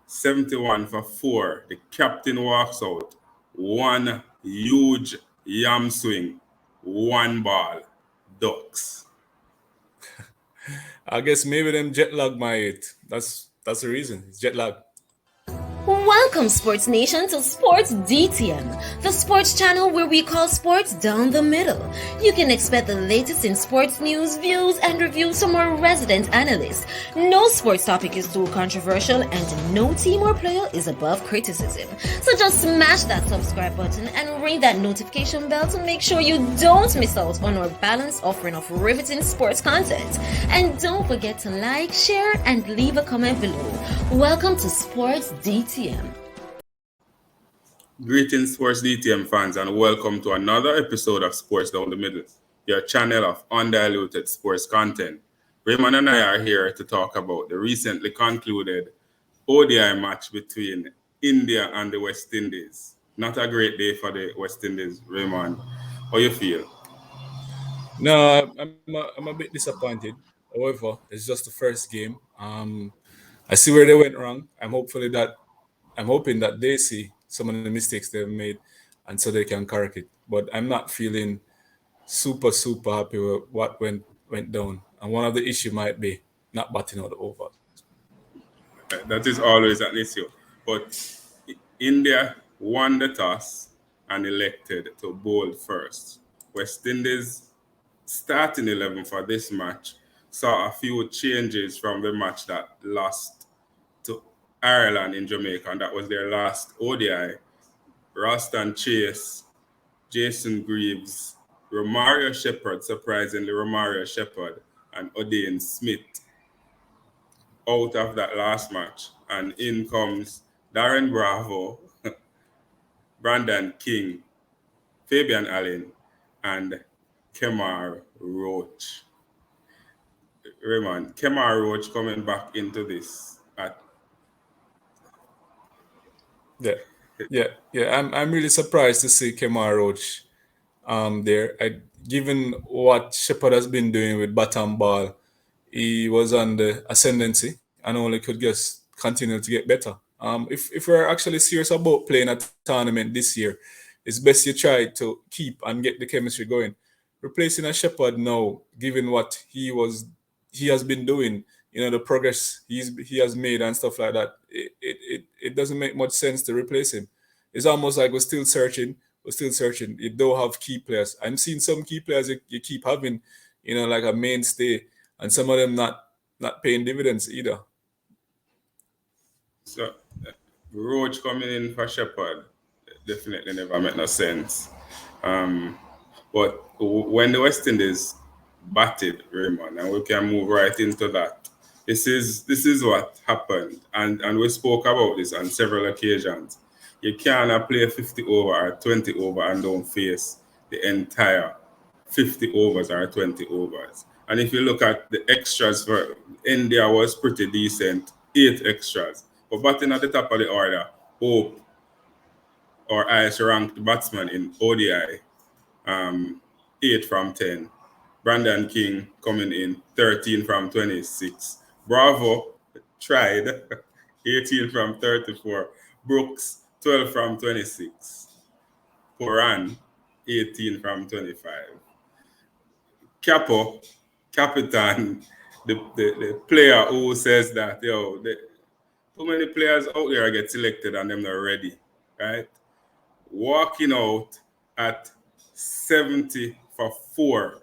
71 for 4. The captain walks out. One huge yam swing. One ball. Ducks. I guess maybe them jet lag my it. That's the reason. It's jet lag. Welcome, Sports Nation, to Sports DTM, the sports channel where we call sports down the middle. You can expect the latest in sports news, views, and reviews from our resident analysts. No sports topic is too controversial, and no team or player is above criticism. So just smash that subscribe button and ring that notification bell to make sure you don't miss out on our balanced offering of riveting sports content. And don't forget to like, share, and leave a comment below. Welcome to Sports DTM. Greetings, Sports DTM fans, and welcome to another episode of Sports Down the Middle, your channel of undiluted sports content. Raymond and I are here to talk about the recently concluded ODI match between India and the West Indies. Not a great day for the West Indies, Raymond. How you feel? No, I'm a bit disappointed. However, it's just the first game. I see where they went wrong. I'm hoping that they see some of the mistakes they've made, and so they can correct it. But I'm not feeling super happy with what went down. And one of the issue might be not batting out the overs. That is always an issue. But India won the toss and elected to bowl first. West Indies starting 11 for this match saw a few changes from the match that lost to Ireland in Jamaica, and that was their last ODI. Ralston Chase, Jason Greaves, Romario Shepherd, surprisingly Romario Shepherd, and Odean Smith out of that last match. And in comes Darren Bravo, Brandon King, Fabian Allen, and Kemar Roach. Raymond, Kemar Roach coming back into this at Yeah. I'm really surprised to see Kemar Roach there. Given what Shepard has been doing with bat and ball, he was on the ascendancy and only could just continue to get better. If we're actually serious about playing a tournament this year, it's best you try to keep and get the chemistry going. Replacing a Shepard now, given what he has been doing, the progress he has made and stuff like that, it doesn't make much sense to replace him. It's almost like we're still searching. You don't have key players. I'm seeing some key players you keep having, like a mainstay, and some of them not paying dividends either. So Roach coming in for Shepard definitely never made no sense. But when the West Indies batted, Raymond, and we can move right into that. This is what happened, and we spoke about this on several occasions. You cannot play 50 over or 20 over and don't face the entire 50 overs or 20 overs. And if you look at the extras for India was pretty decent, 8 extras. But batting at the top of the order, Hope, our highest ranked batsman in ODI, 8 from 10. Brandon King coming in 13 from 26. Bravo tried 18 from 34. Brooks 12 from 26. Poran 18 from 25. Capitan, the player who says that too many players out there get selected and them not ready, right? Walking out at 70 for 4.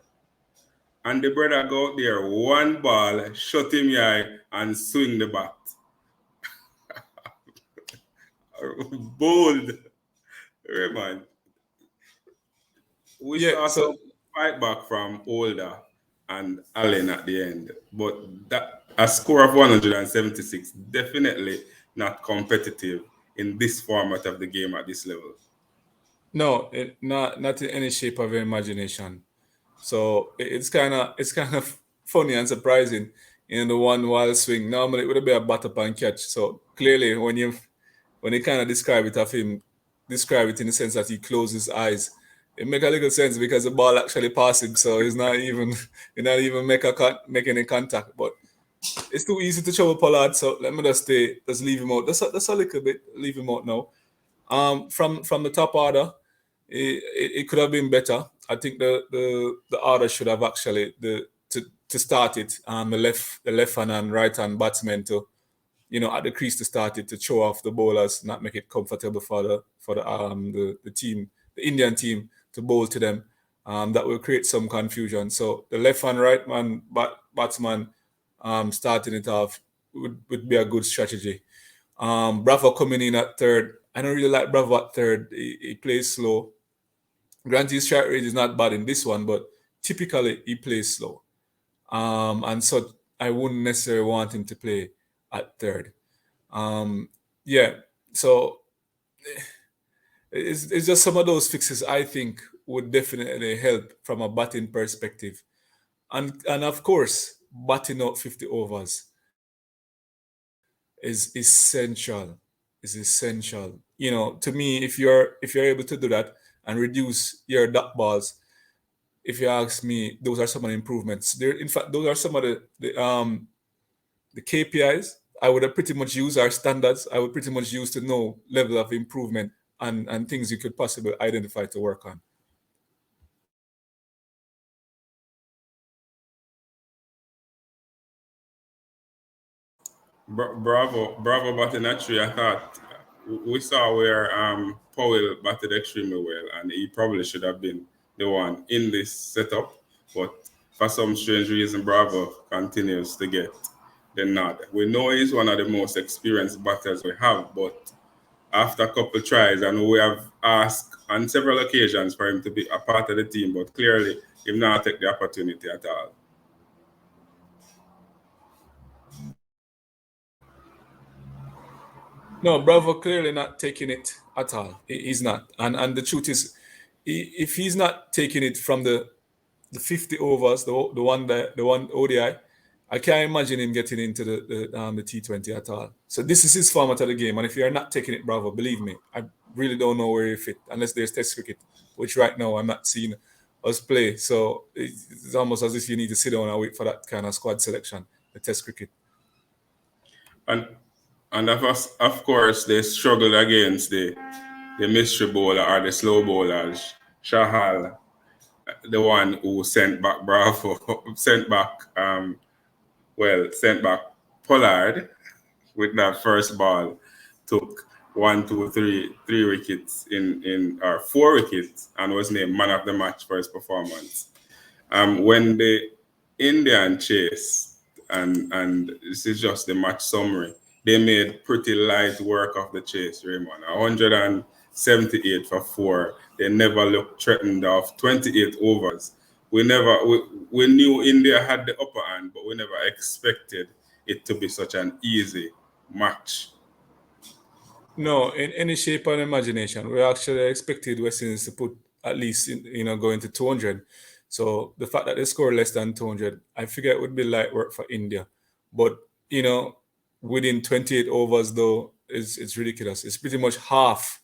And the brother go out there, one ball, shut him eye, and swing the bat. Bold. Raymond. We saw some fight back from Older and Allen at the end. But that a score of 176, definitely not competitive in this format of the game at this level. No, not in any shape of imagination. So it's kind of funny and surprising. The one wild swing. Normally it would be a bat up and catch. So clearly, when you kind of describe it in the sense that he closed his eyes, it make a little sense because the ball actually passed him. So he's not even make any contact. But it's too easy to trouble Pollard, so let me just leave him out. That's a little bit, leave him out now. From the top order, it could have been better. I think the order should have actually to start it. The left hand and right hand batsmen to, at the crease to start it, to show off the bowlers, not make it comfortable for the team, the Indian team, to bowl to them. That will create some confusion. So the left and right man batsman starting it off would be a good strategy. Bravo coming in at third. I don't really like Bravo at third. He plays slow. Granted, his strike rate is not bad in this one, but typically he plays slow. And so I wouldn't necessarily want him to play at third. Yeah, so it's just some of those fixes I think would definitely help from a batting perspective. And of course, batting out 50 overs is essential. Is essential. To me, if you're able to do that and reduce your dot balls, if you ask me, those are some of the improvements. In fact, those are some of the KPIs I would have pretty much used, our standards. I would pretty much use to know level of improvement and things you could possibly identify to work on. Bravo batting at three. I thought we saw where Powell batted extremely well, and he probably should have been the one in this setup. But for some strange reason, Bravo continues to get the nod. We know he's one of the most experienced batters we have, but after a couple of tries, and we have asked on several occasions for him to be a part of the team, but clearly he did not take the opportunity at all. No, Bravo clearly not taking it at all. He's not. And the truth is, if he's not taking it from the 50 overs, the one ODI, I can't imagine him getting into the T20 at all. So this is his format of the game, and if you're not taking it, Bravo, believe me, I really don't know where you fit unless there's Test cricket, which right now I'm not seeing us play. So it's almost as if you need to sit down and wait for that kind of squad selection, the Test cricket. And of course, they struggled against the mystery bowler or the slow bowlers. Shahal, the one who sent back Bravo, sent back Pollard with that first ball, took 3 wickets or 4 wickets, and was named man of the match for his performance. When the Indian chase, and this is just the match summary, they made pretty light work of the chase, Raymond. 178 for 4. They never looked threatened off 28 overs. We knew India had the upper hand, but we never expected it to be such an easy match. No, in any shape or imagination, we actually expected West Indies to put at least going to 200. So the fact that they scored less than 200, I figure it would be light work for India. But within 28 overs, though, it's ridiculous. It's pretty much half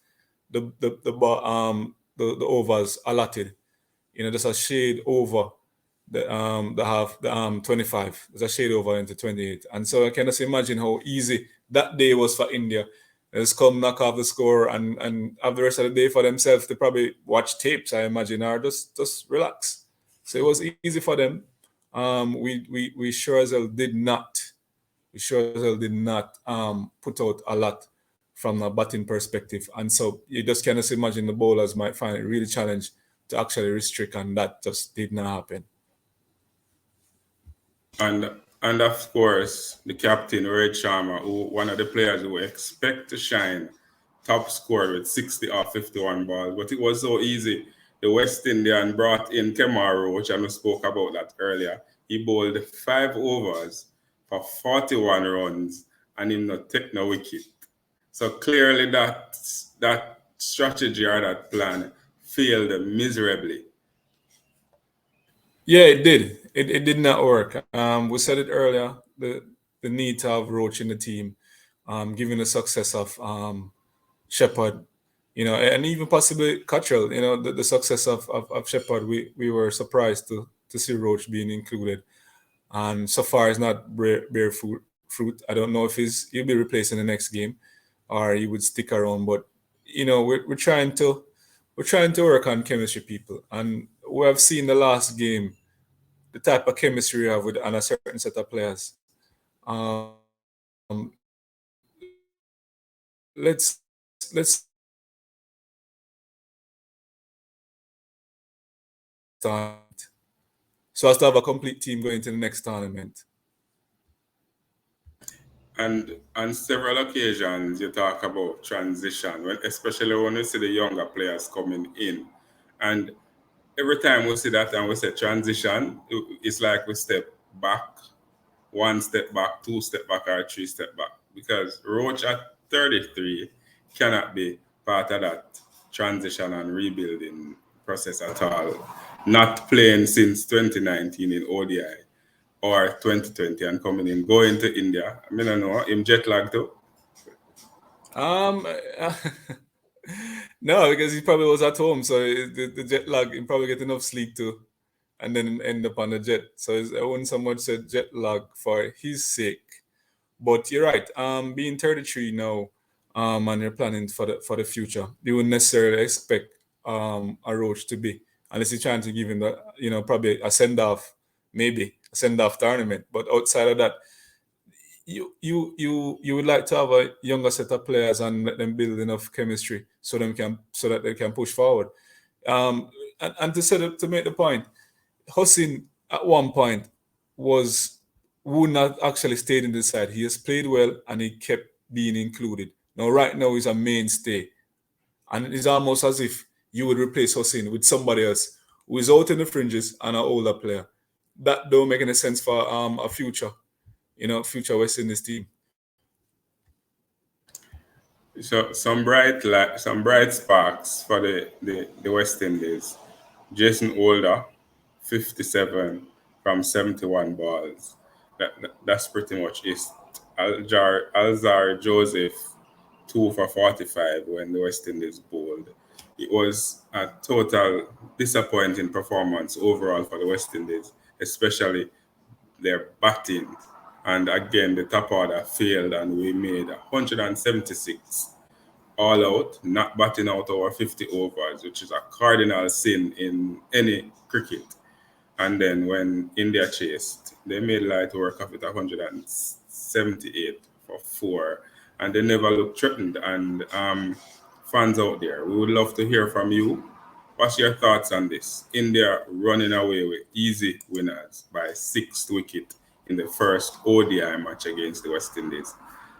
the overs allotted. Just a shade over the 25. There's a shade over into 28, and so I can just imagine how easy that day was for India. Just come knock off the score and have the rest of the day for themselves to probably watch tapes, I imagine, or just relax. So it was easy for them. We sure as hell did not. We sure as hell did not put out a lot from a batting perspective, and so you just can just imagine the bowlers might find it really challenging to actually restrict, and that just did not happen. And of course, the captain, Red Sharma, one of the players who expect to shine, top scorer with 60 or 51 balls. But it was so easy. The West Indian brought in Kemar Roach, and we spoke about that earlier. He bowled 5 overs for 41 runs, and he not take no wicket. So clearly that strategy or that plan failed miserably. Yeah, it did. It did not work. We said it earlier, the need to have Roach in the team, given the success of Shepherd, and even possibly Cottrell, the success of Shepherd, we were surprised to see Roach being included. and so far it's not bear fruit. I don't know if he'll be replaced in the next game, or he would stick around. But we're trying to work on chemistry, people, and we have seen the last game the type of chemistry we have with on a certain set of players. Let's so as to have a complete team going into the next tournament. And on several occasions, you talk about transition, especially when you see the younger players coming in. And every time we see that and we say transition, it's like we step back, one step back, two step back, or three step back. Because Roach at 33 cannot be part of that transition and rebuilding process at all. Not playing since 2019 in ODI or 2020 and coming in, going to India. I mean, I know him jet lag too. Um, no, because he probably was at home, so the jet lag, he probably get enough sleep too, and then end up on the jet. So I wouldn't so much say jet lag for his sake. But you're right. Being 33 now, and you're planning for the future, you wouldn't necessarily expect a Roach to be, unless you're trying to give him the, probably a send off, maybe a send off tournament. But outside of that, you would like to have a younger set of players and let them build enough chemistry so that they can push forward. And to make the point, Hossein at one point would not actually stayed in the side. He has played well and he kept being included. Now right now he's a mainstay, and it's almost as if you would replace Hossein with somebody else who is out in the fringes and an older player. That don't make any sense for a future West Indies team. So some bright sparks for the West Indies. Jason Older, 57 from 71 balls. That's pretty much it. Alzar Joseph, 2 for 45 when the West Indies bowled. It was a total disappointing performance overall for the West Indies, especially their batting. And again, the top order failed, and we made 176 all out, not batting out over 50 overs, which is a cardinal sin in any cricket. And then when India chased, they made light work of it 178 for 4. And they never looked threatened. And fans out there, we would love to hear from you. What's your thoughts on this? India running away with easy winners by 6th wicket in the first ODI match against the West Indies.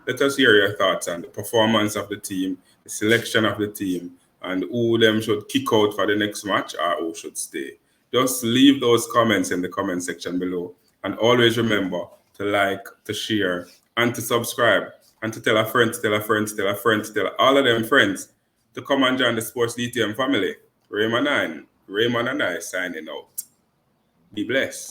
Let us hear your thoughts on the performance of the team, the selection of the team, and who them should kick out for the next match or who should stay. Just leave those comments in the comment section below. And always remember to like, to share, and to subscribe, and to tell a friend, to tell a friend, to tell a friend, to tell all of them friends to come and join the Sports DTM family. Raymond and I signing out. Be blessed.